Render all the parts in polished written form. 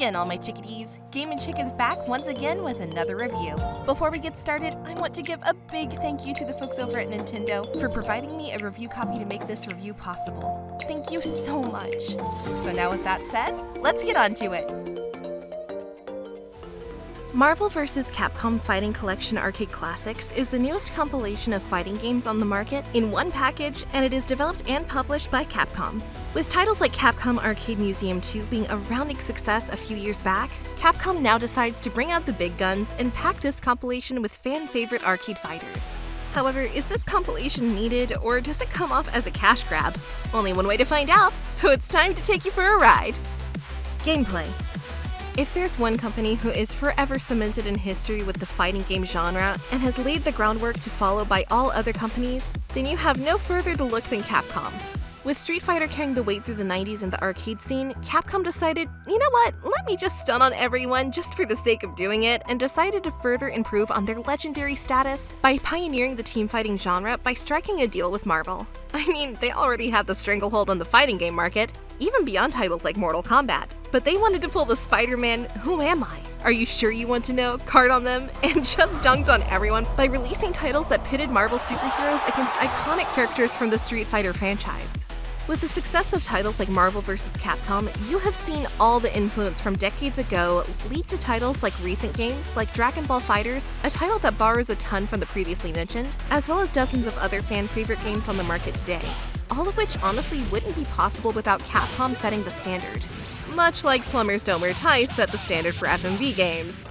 again, all my chickadees. Game & Chick is back once again with another review. Before we get started, I want to give a big thank you to the folks over at Nintendo for providing me a review copy to make this review possible. Thank you so much. So now with that said, let's get on to it. Marvel vs. Capcom Fighting Collection Arcade Classics is the newest compilation of fighting games on the market in one package, and it is developed and published by Capcom. With titles like Capcom Arcade Museum 2 being a rounding success a few years back, Capcom now decides to bring out the big guns and pack this compilation with fan-favorite arcade fighters. However, is this compilation needed, or does it come off as a cash grab? Only one way to find out, so it's time to take you for a ride. Gameplay. If there's one company who is forever cemented in history with the fighting game genre and has laid the groundwork to follow by all other companies, then you have no further to look than Capcom. With Street Fighter carrying the weight through the 90s in the arcade scene, Capcom decided, you know what, let me just stun on everyone just for the sake of doing it, and decided to further improve on their legendary status by pioneering the team fighting genre by striking a deal with Marvel. I mean, they already had the stranglehold on the fighting game market, even beyond titles like Mortal Kombat. But they wanted to pull the Spider-Man "Who am I? Are you sure you want to know?" card on them and just dunked on everyone by releasing titles that pitted Marvel superheroes against iconic characters from the Street Fighter franchise. With the success of titles like Marvel vs. Capcom, you have seen all the influence from decades ago lead to titles like recent games like Dragon Ball FighterZ, a title that borrows a ton from the previously mentioned, as well as dozens of other fan-favorite games on the market today. All of which honestly wouldn't be possible without Capcom setting the standard. Much like Plumbers Don't Wear Ties set the standard for FMV games.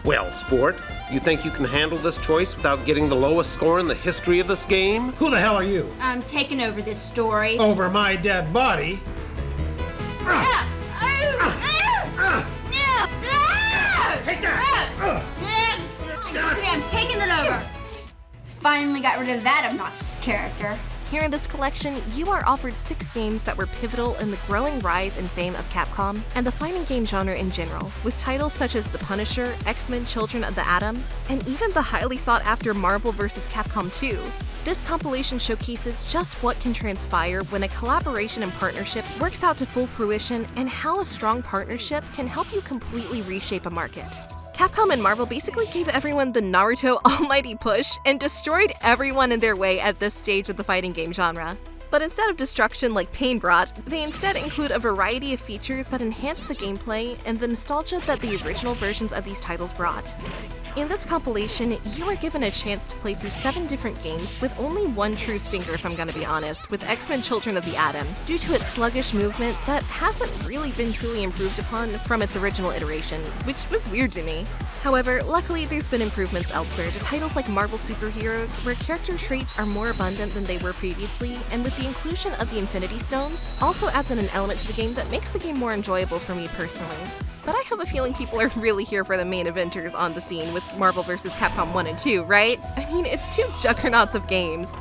Well, sport, you think you can handle this choice without getting the lowest score in the history of this game? Who the hell are you? I'm taking over this story. Over my dead body? Take that! I'm taking it over. Finally got rid of that obnoxious character. Here in this collection, you are offered 6 games that were pivotal in the growing rise and fame of Capcom and the fighting game genre in general, with titles such as The Punisher, X-Men Children of the Atom, and even the highly sought-after Marvel vs. Capcom 2. This compilation showcases just what can transpire when a collaboration and partnership works out to full fruition and how a strong partnership can help you completely reshape a market. Capcom and Marvel basically gave everyone the Naruto almighty push and destroyed everyone in their way at this stage of the fighting game genre. But instead of destruction like pain brought, they instead include a variety of features that enhance the gameplay and the nostalgia that the original versions of these titles brought. In this compilation, you are given a chance to play through 7 different games with only one true stinker, if I'm gonna be honest, with X-Men Children of the Atom, due to its sluggish movement that hasn't really been truly improved upon from its original iteration, which was weird to me. However, luckily there's been improvements elsewhere to titles like Marvel Superheroes, where character traits are more abundant than they were previously, and with the inclusion of the Infinity Stones, also adds in an element to the game that makes the game more enjoyable for me personally. But I have a feeling people are really here for the main eventers on the scene with Marvel vs. Capcom 1 and 2, right? I mean, it's 2 juggernauts of games.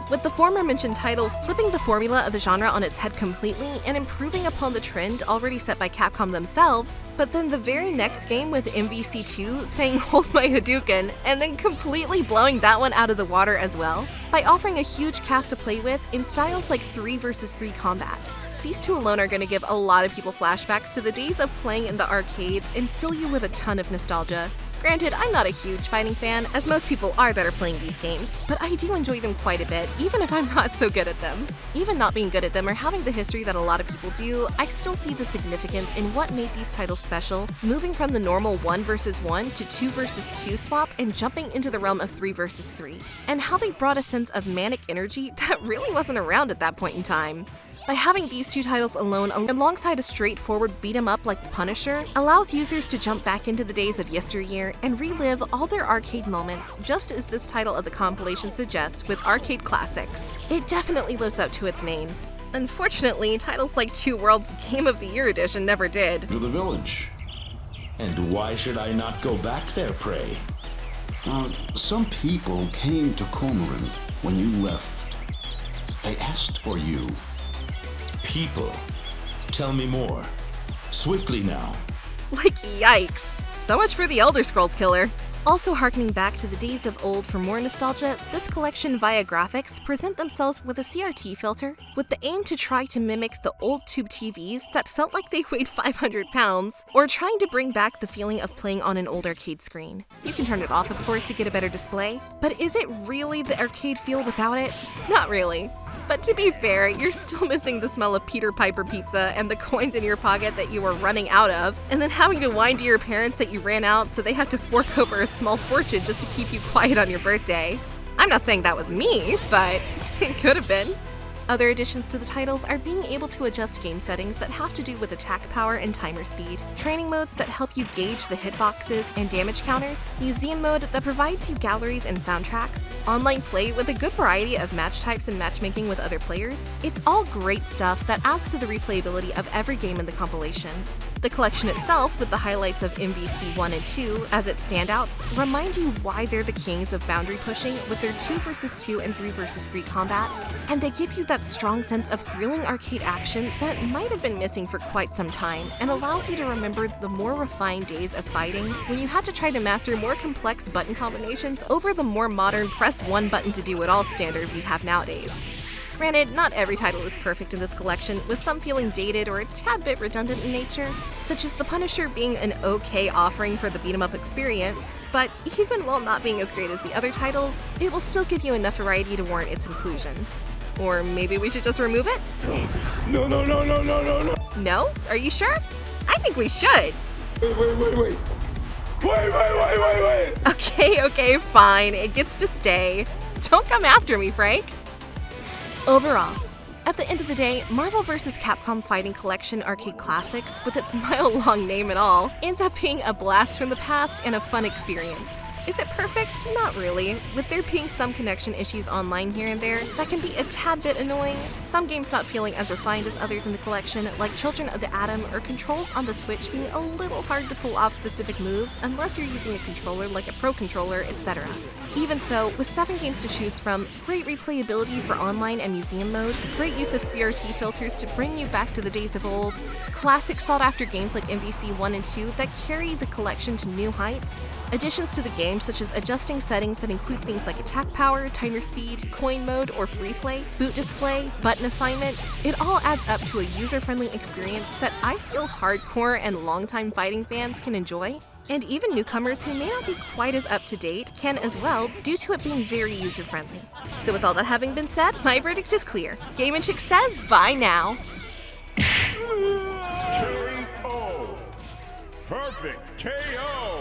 With the former mentioned title flipping the formula of the genre on its head completely and improving upon the trend already set by Capcom themselves, but then the very next game with MVC2 saying "Hold my Hadouken" and then completely blowing that one out of the water as well, by offering a huge cast to play with in styles like 3 vs. 3 combat. These 2 alone are going to give a lot of people flashbacks to the days of playing in the arcades and fill you with a ton of nostalgia. Granted, I'm not a huge fighting fan, as most people are that are playing these games, but I do enjoy them quite a bit, even if I'm not so good at them. Even not being good at them or having the history that a lot of people do, I still see the significance in what made these titles special, moving from the normal 1 vs. 1 to 2 vs. 2 swap and jumping into the realm of 3 vs. 3, and how they brought a sense of manic energy that really wasn't around at that point in time. By having these 2 titles alone alongside a straightforward beat-em-up like The Punisher, allows users to jump back into the days of yesteryear and relive all their arcade moments, just as this title of the compilation suggests with arcade classics. It definitely lives up to its name. Unfortunately, titles like 2 Worlds Game of the Year edition never did. To the village. And why should I not go back there, pray? Some people came to Cormoran when you left. They asked for you. People. Tell me more. Swiftly now. Like, yikes. So much for the Elder Scrolls killer. Also harkening back to the days of old for more nostalgia, this collection via graphics present themselves with a CRT filter, with the aim to try to mimic the old tube TVs that felt like they weighed 500 pounds, or trying to bring back the feeling of playing on an old arcade screen. You can turn it off, of course, to get a better display, but is it really the arcade feel without it? Not really. But to be fair, you're still missing the smell of Peter Piper pizza and the coins in your pocket that you were running out of, and then having to whine to your parents that you ran out so they have to fork over a small fortune just to keep you quiet on your birthday. I'm not saying that was me, but it could have been. Other additions to the titles are being able to adjust game settings that have to do with attack power and timer speed, training modes that help you gauge the hitboxes and damage counters, museum mode that provides you galleries and soundtracks, online play with a good variety of match types and matchmaking with other players. It's all great stuff that adds to the replayability of every game in the compilation. The collection itself, with the highlights of MVC 1 and 2 as its standouts, remind you why they're the kings of boundary pushing with their 2 vs 2 and 3 vs 3 combat, and they give you that strong sense of thrilling arcade action that might have been missing for quite some time, and allows you to remember the more refined days of fighting when you had to try to master more complex button combinations over the more modern press one button to do it all standard we have nowadays. Granted, not every title is perfect in this collection, with some feeling dated or a tad bit redundant in nature, such as The Punisher being an okay offering for the beat-em-up experience, but even while not being as great as the other titles, it will still give you enough variety to warrant its inclusion. Or maybe we should just remove it? No. No? Are you sure? I think we should! Wait. Okay, fine, it gets to stay. Don't come after me, Frank. Overall, at the end of the day, Marvel vs. Capcom Fighting Collection Arcade Classics, with its mile-long name and all, ends up being a blast from the past and a fun experience. Is it perfect? Not really, with there being some connection issues online here and there that can be a tad bit annoying, some games not feeling as refined as others in the collection, like Children of the Atom or controls on the Switch being a little hard to pull off specific moves unless you're using a controller like a Pro Controller, etc. Even so, with 7 games to choose from, great replayability for online and museum mode, great use of CRT filters to bring you back to the days of old, classic sought-after games like MVC 1 and 2 that carry the collection to new heights, additions to the game such as adjusting settings that include things like attack power, timer speed, coin mode or free play, boot display, button assignment, it all adds up to a user-friendly experience that I feel hardcore and longtime fighting fans can enjoy. And even newcomers who may not be quite as up-to-date can as well, due to it being very user-friendly. So with all that having been said, my verdict is clear. Game & Chick says bye now. KO. Perfect KO.